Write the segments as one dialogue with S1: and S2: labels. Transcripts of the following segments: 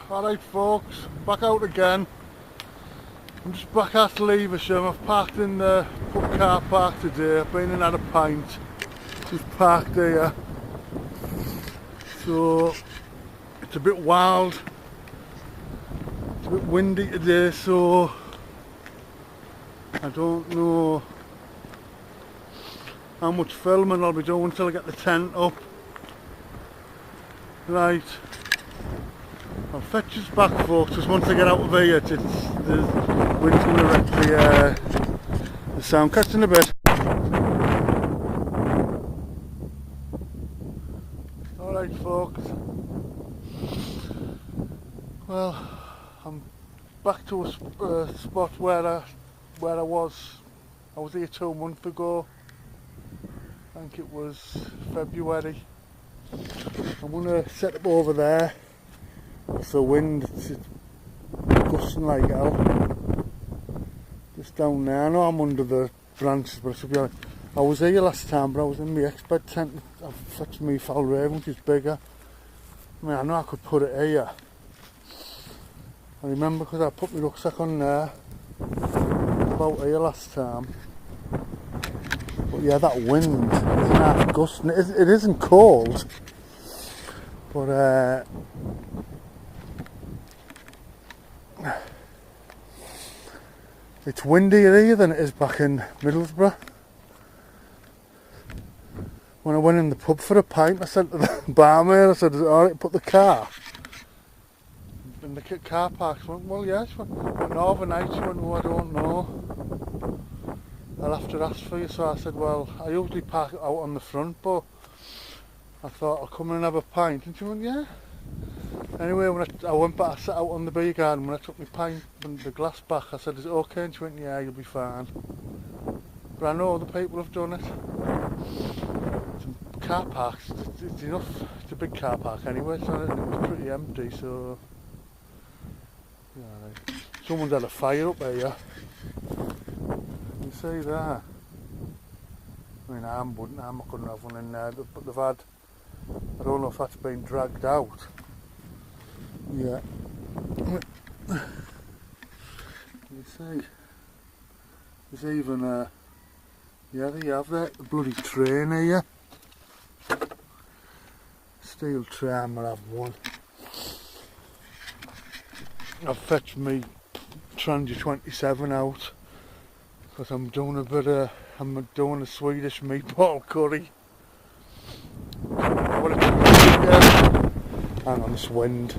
S1: Alright folks, back out again. I'm just back at Leversham. I've parked in the pub car park today. I've been and had a pint. Just parked here. So it's a bit wild. It's a bit windy today, so I don't know how much filming I'll be doing until I get the tent up. Right. I'll fetch us back folks, because once I get out of here the wind's going to wreck the sound. Catch in a bit. Alright folks, well I'm back to a spot where I was here 2 months ago. I think it was February. I'm going to set up over there. It's the wind, it's gusting like hell. Just down there. I know I'm under the branches, but I should be honest. I was here last time, but I was in my ex-bed tent. I've fetched me foul raven, which is bigger. I mean, I know I could put it here. I remember because I put my rucksack on there about here last time. But yeah, that wind isn't half gusting. It isn't cold, but it's windier here than it is back in Middlesbrough. When I went in the pub for a pint, I said to the barmaid, I said, is it alright to put the car in the car park? She went, well yeah. She went overnight. She went, oh, I don't know, I'll have to ask for you. So I said, well, I usually park it out on the front, but I thought I'll come in and have a pint. And she went, yeah. Anyway, when I went back, I sat out on the beer garden. When I took my pint and the glass back, I said, is it okay? And she went, yeah, you'll be fine. But I know other people have done it. Some car parks, it's enough, it's a big car park anyway, so it was pretty empty, so yeah, right. Someone's had a fire up here. You see that? I mean, I couldn't have one in there, but they've had, I don't know if that's been dragged out. Yeah. You see, there's even yeah, there you have that, the bloody train here. Steel tray, I might have one. I've fetched me Trangia 27 out because I'm doing a Swedish meatball curry. Hang on, this wind.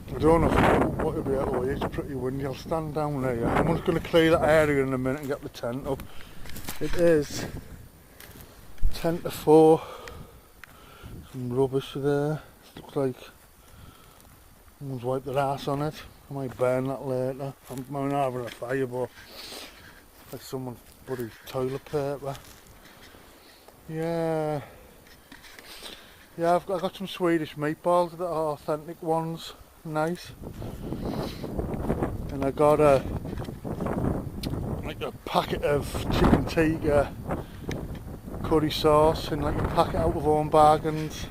S1: I don't know what it'll be at all. It's pretty windy. I'll stand down there. I'm just going to clear that area in a minute and get the tent up. It is 10 to 4. Some rubbish there. Looks like someone's wiped their ass on it. I might burn that later. I'm not having a fire, but like someone's bloody toilet paper. Yeah. Yeah, I've got some Swedish meatballs that are authentic ones. Nice. And I got a packet of chicken tikka curry sauce in like a packet out of Home Bargains.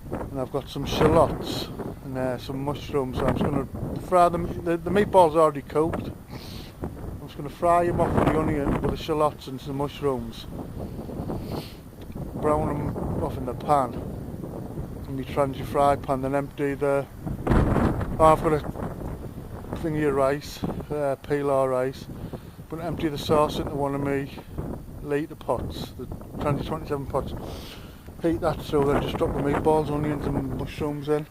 S1: And I've got some shallots and some mushrooms. So I'm just going to fry them. The meatballs are already cooked. I'm just going to fry them off with the onion with the shallots and some mushrooms. Brown them off in the pan in my Trangia fry pan, then empty the. I've got a thingy of rice, pilau rice. I'm going to empty the sauce into one of my litre pots, the Trangia 27 pots. Heat that through, then just drop the meatballs, onions and mushrooms in.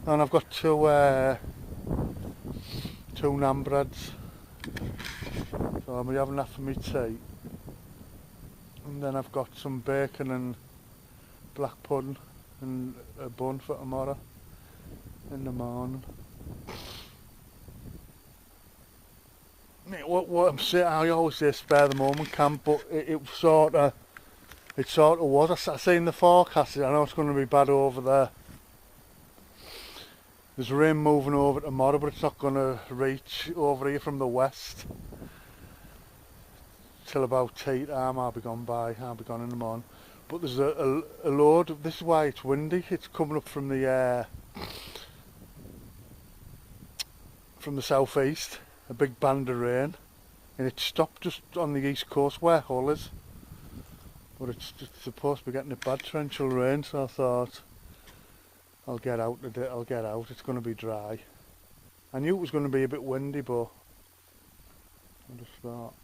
S1: And I've got two naan breads. So I'll be having that for my tea. And then I've got some bacon and black pudding and a bun for tomorrow in the morning. What I'm saying, I always say spare the moment camp, but it sort of was. I seen the forecast, I know it's going to be bad over there. There's rain moving over tomorrow, but it's not going to reach over here from the west till about 8 I'll be gone in the morning. but there's a load of, this is why it's windy, it's coming up from the southeast, a big band of rain, and it stopped just on the east coast where Hull is, but it's supposed to be getting a bad torrential rain, so I thought I'll get out today, it's going to be dry. I knew it was going to be a bit windy, but I just thought.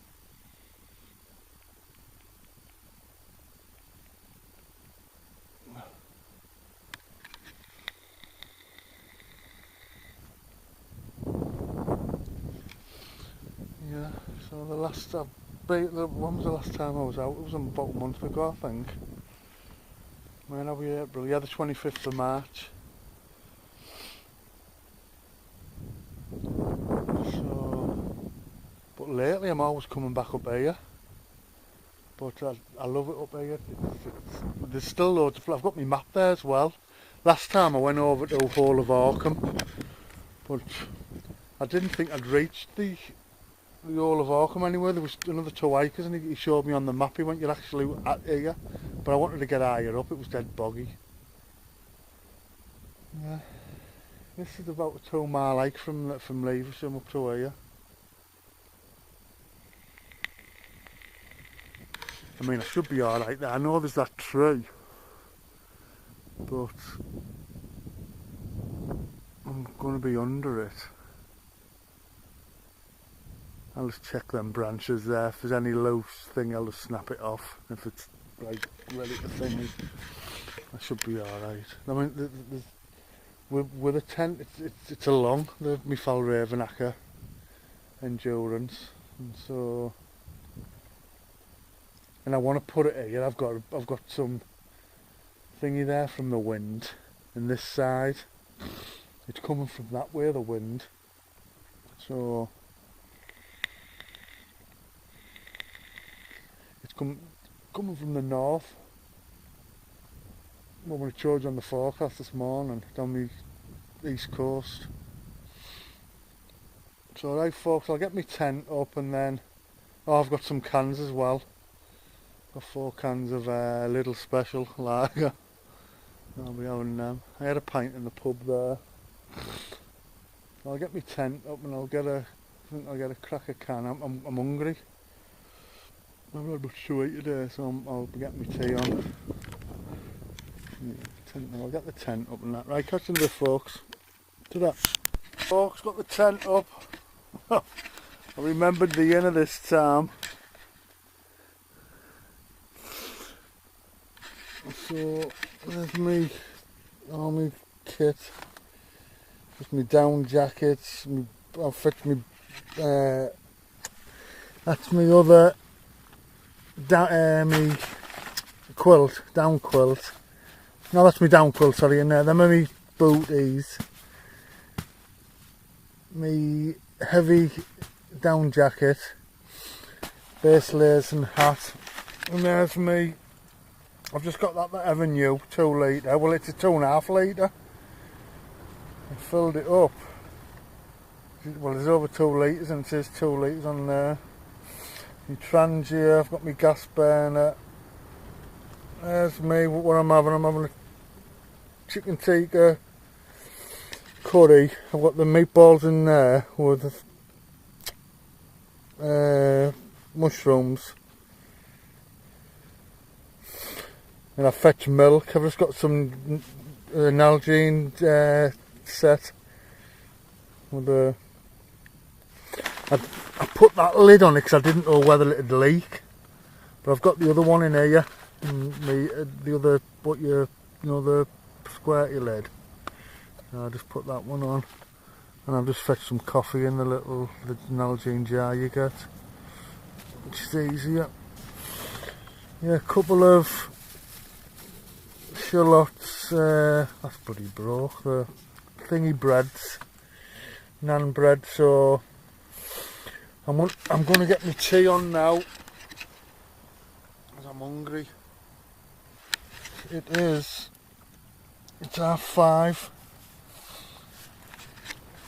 S1: Yeah, so the last when was the last time I was out? It was about a month ago, I think. When are we April? Yeah, the 25th of March. So, but lately I'm always coming back up here. But I love it up here. There's still loads of, I've got my map there as well. Last time I went over to the whole of Wildcamp, but I didn't think I'd reached the whole of Wildcamp anywhere. There was another 2 acres, and he showed me on the map. He went, "You're actually at here," but I wanted to get higher up. It was dead boggy. Yeah, this is about a 2-mile hike from Leversham up to here. I mean, I should be alright there. I know there's that tree, but I'm going to be under it. I'll just check them branches there. If there's any loose thing, I'll just snap it off. If it's like ready to thingy, I should be alright. I mean, with a tent, it's a long, the Mifal Ravenacker endurance, and so. And I want to put it here. I've got some thingy there from the wind, and this side, it's coming from that way, the wind. So it's coming from the north. Well, when I showed you on the forecast this morning, down the east coast. So right, folks, I'll get my tent up, and then I've got some cans as well. Got 4 cans of Little Special lager. I'll be having them. I had a pint in the pub there. I'll get my tent up, and I think I'll get a cracker can. I'm hungry. I've had much to eat today, so I'll be getting my tea on. Yeah, I'll get the tent up and that. Right, catch you in a bit, folks. To that. Folks, got the tent up. I remembered the inn of this time. So there's me, all my kit, just my down jackets, I'll fetch me, that's my other, me quilt, down quilt, no, that's my down quilt, sorry, and them are my booties, me heavy down jacket, base layers and hat, and there's me. I've just got that ever new 2 litre, well it's a 2.5 litre. I filled it up. Well, there's over 2 litres, and it says 2 litres on there. My Trangia, I've got my gas burner. There's me, what I'm having a chicken tikka curry. I've got the meatballs in there with mushrooms. And I fetch milk. I've just got some Nalgene set with a. I put that lid on it because I didn't know whether it'd leak, but I've got the other one in here, and the other the squirty lid. So I just put that one on, and I've just fetched some coffee in the Nalgene jar you get, which is easier. Yeah, a couple of shallots, that's bloody broke, the thingy breads, naan bread, so I'm going to get my tea on now, because I'm hungry. It's 5:30,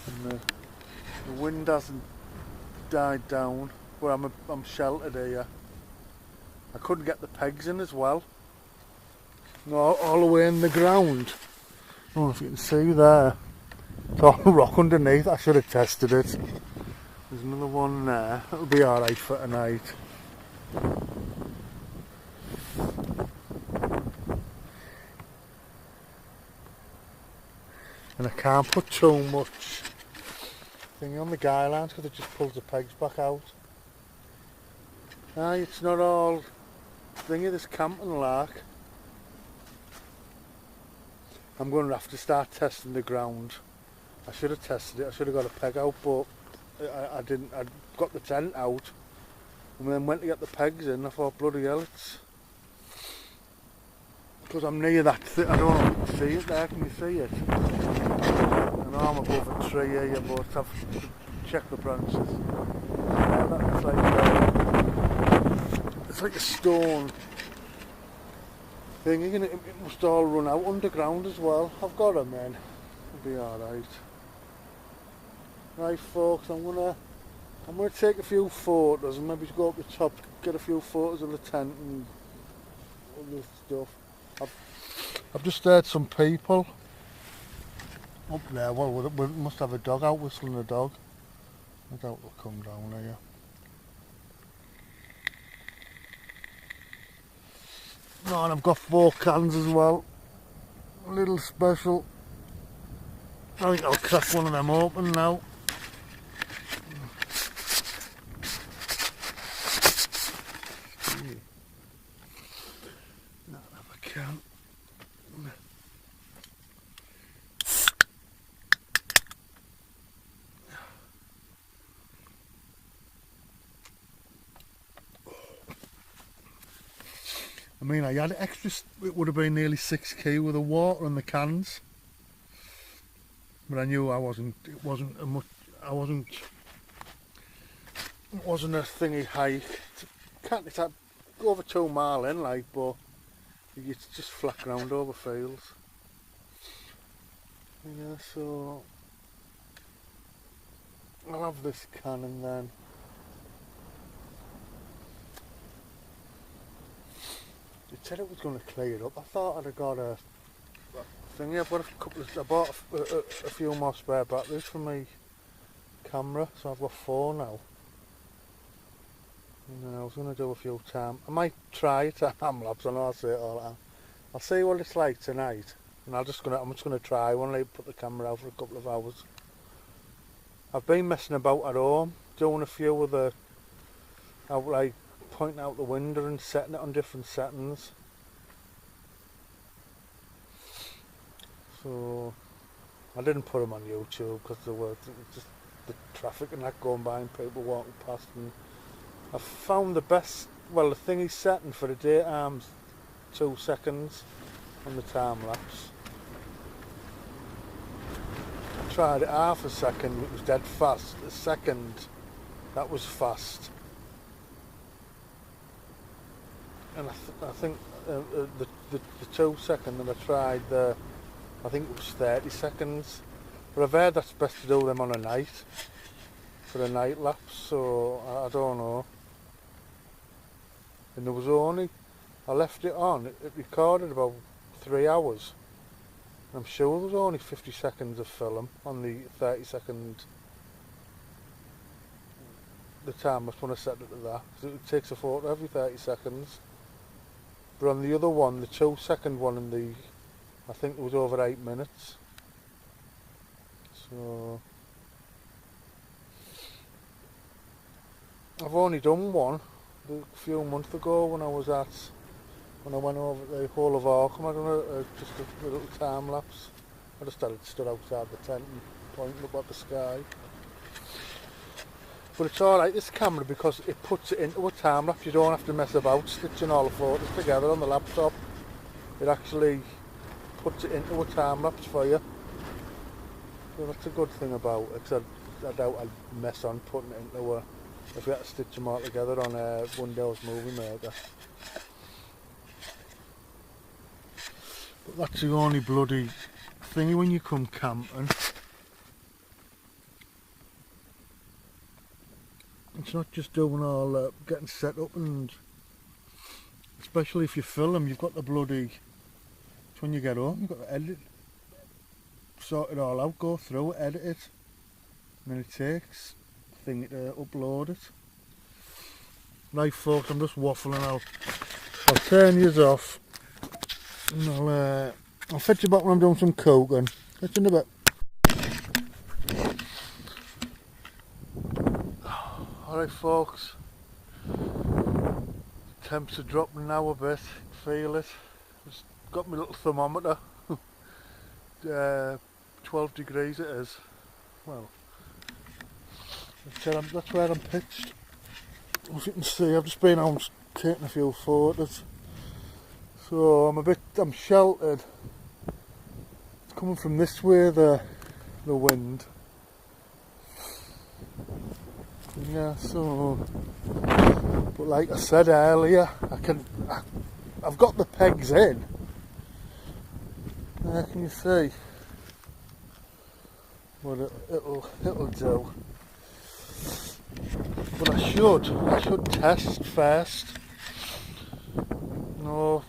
S1: and the wind hasn't died down, but I'm sheltered here. I couldn't get the pegs in as well. all the way in the ground. I don't know if you can see there. It's all rock underneath. I should have tested it. There's another one there. It'll be alright for tonight. And I can't put too much thing on the guy lines because it just pulls the pegs back out. Aye, it's not all thingy, this camping lark. I'm going to have to start testing the ground. I should have tested it, I should have got a peg out, but I didn't. I got the tent out and then went to get the pegs in. I thought, bloody hell, it's... Because I'm near that thing, I don't know if you can see it there, can you see it? I know I'm above a tree here, but I've checked the branches. It's like a stone thing, isn't it? It must all run out underground as well. I've got them then. It'll be alright. Right folks, I'm gonna take a few photos and maybe go up the top, get a few photos of the tent and all this stuff. I've just heard some people up there. Well, we must have a dog out whistling a dog. I doubt they'll come down here. Oh, and I've got 4 cans as well. A little special. I think I'll crack one of them open now. I mean, I had extra, it would have been nearly 6k with the water and the cans. But I knew it wasn't a thingy hike. It's go over 2 mile in, like, but it's just flat ground over fields. Yeah, so I'll have this can and then it said it was going to clear it up. I thought I'd have got a thingy. I've got I bought a few more spare batteries for my camera, so I've got 4 now. And then I was going to do a few time. I might try a time lapse. I know I say it all the time. I'll see what it's like tonight, and I'm just going to try one. Like, put the camera out for a couple of hours. I've been messing about at home, doing a few of the like pointing out the window and setting it on different settings. So I didn't put them on YouTube because there were just the traffic and that going by and people walking past, and I found the best, well, the thing he's setting for the daytime's 2 seconds on the time lapse. I tried it half a second, it was dead fast. A second, that was fast. And I think the 2 second that I tried, I think it was 30 seconds. But I've heard that's best to do them on a night, for a night lapse, so I don't know. And there was only, I left it on, it recorded about 3 hours. I'm sure there was only 50 seconds of film on the 30 second, the time when I set it to that. It takes a photo every 30 seconds. But on the other one, the 2 second one, and I think it was over 8 minutes. So I've only done one a few months ago when I went over the whole of Yorkshire. I done just a little time lapse. I just stood outside the tent and pointing up at the sky. But it's alright, this camera, because it puts it into a time lapse. You don't have to mess about stitching all the photos together on the laptop. It actually puts it into a time lapse for you. So that's a good thing about it, because I doubt I'd mess on putting it into a, if you had to stitch them all together on a Windows Movie Maker. But that's the only bloody thingy when you come camping. It's not just doing all getting set up, and especially if you film, you've got the bloody when you get home, you've got to edit, sort it all out, go through it, edit it, and then it takes a thing to upload it. Right folks, I'm just waffling out. I'll turn yous off and I'll fetch you back when I'm doing some cooking. Catch you in a bit. Alright folks, temps are dropping now a bit, feel it. Just got my little thermometer, 12 degrees it is. Well, that's where I'm pitched. As you can see, I've just been out taking a few photos. So I'm sheltered. It's coming from this way, the wind. Yeah, so, but like I said earlier, I've got the pegs in. There, can you see? Well, it'll do. But I should test first. No,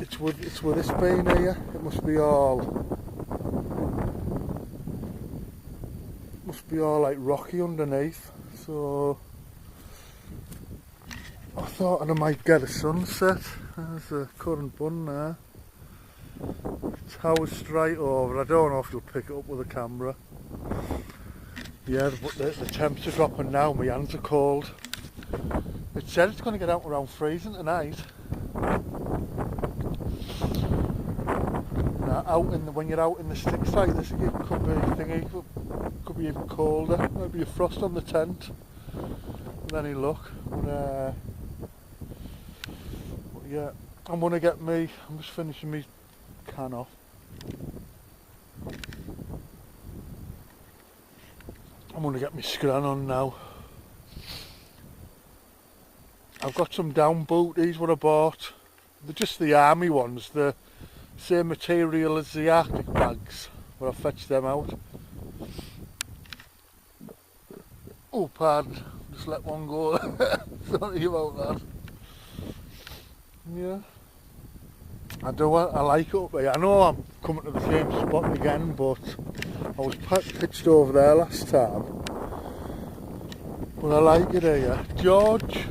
S1: it's with this being here. It must be all like rocky underneath. So I thought I might get a sunset. There's a current bun there. Tower's straight over. I don't know if you'll pick it up with a camera. Yeah, but the temps are dropping now. My hands are cold. It said it's going to get out around freezing tonight. Now, when you're out in the sticks like this, it could be even colder. Maybe a frost on the tent. With any luck. But yeah, I'm just finishing my can off. I'm going to get my scran on now. I've got some down booties what I bought. They're just the army ones, the same material as the Arctic bags, but I fetched them out. Oh pardon, just let one go. Sorry about that. Yeah. I like it up here. I know I'm coming to the same spot again, but I was pitched over there last time. But I like it here. George,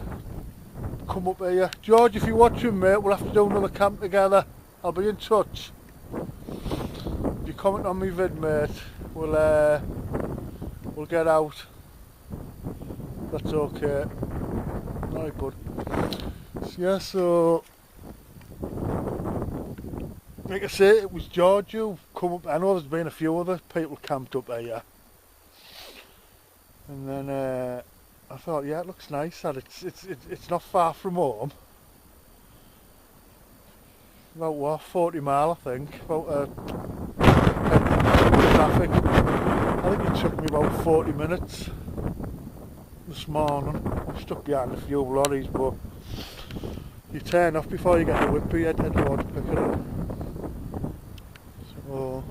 S1: come up here. George, if you're watching, mate, we'll have to do another camp together. I'll be in touch. If you comment on me vid, mate, we'll get out. That's okay. Alright, bud. Yeah, so like I say, it was George who come up. I know there's been a few other people camped up here. And then I thought, yeah, it looks nice. And it's not far from home. About what, 40 mile, I think. About traffic. I think it took me about 40 minutes this morning. I'm stuck behind a few lorries, but you turn off before you get the whippy head load to pick it up. So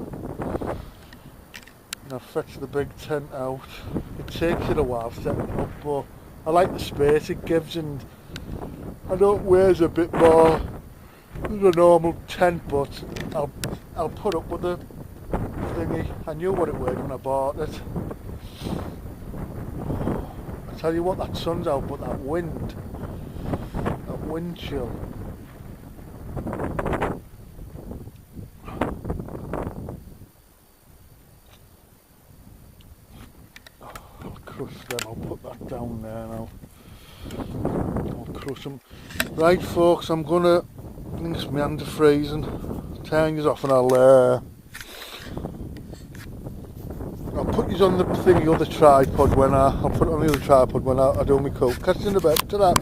S1: I've fetched the big tent out. It takes it a while setting it up, but I like the space it gives, and I know it weighs a bit more than a normal tent, but I'll put up with the thingy. I knew what it weighed when I bought it. I tell you what, that sun's out, but that wind chill. I'll crush them, I'll put that down there now. I'll crush them. Right folks, I'm gonna, I think it's my hands are freezing. Turn these off and I'll put these on the thingy, other tripod when I'll put it on the other tripod when I do my coat. Catch you in a bit, ta-da.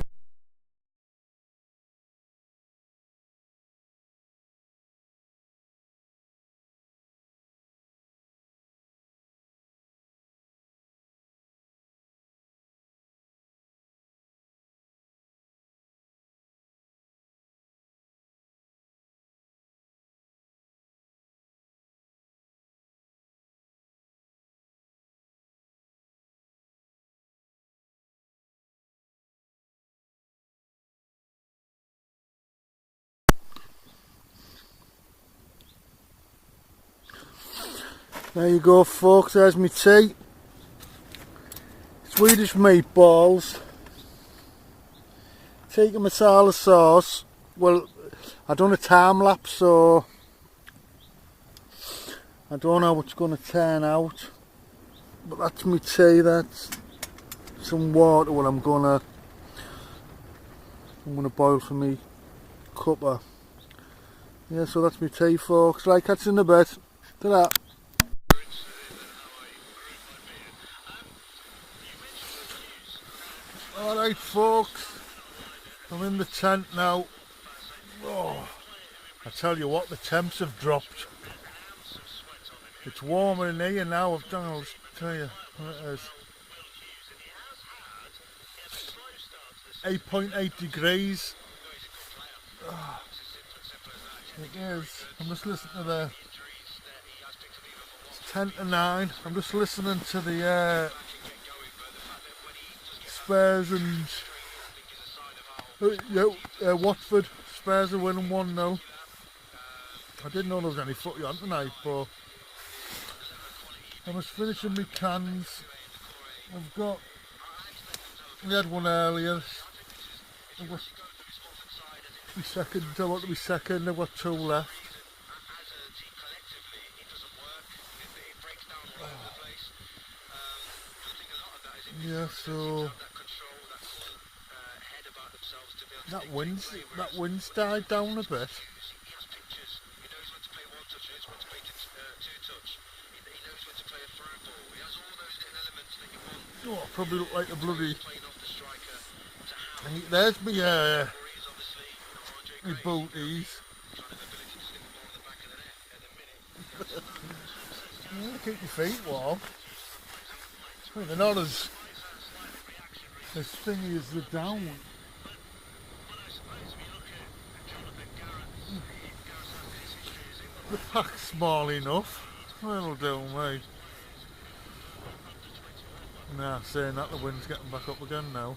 S1: There you go folks, there's my tea. Swedish meatballs. Tikka masala sauce. Well, I done a time lapse, so I don't know how it's going to turn out. But that's my tea, that's some water what I'm gonna boil for me cuppa. Yeah, so that's my tea folks. Right, catch you in a bit. Ta-da. Alright folks, I'm in the tent now. Oh, I tell you what, the temps have dropped. It's warmer in here now, I'll just tell you what it is. 8.8 degrees. Oh, it is. I'm just listening to the... It's 10 to 9. I'm just listening to the Spurs and... Watford. Spurs are winning 1-0. I didn't know there was any footy on tonight, but... I was finishing my cans. We had one earlier. I've got my second, I want to be second, I've got 2 left. Yeah, so that wind's died down a bit. Oh, I probably look like a bloody... There's my booties. Yeah, keep your feet warm. I mean, they're not as thingy as the down. The pack's small enough. That'll do, mate. Nah, saying that, the wind's getting back up again now.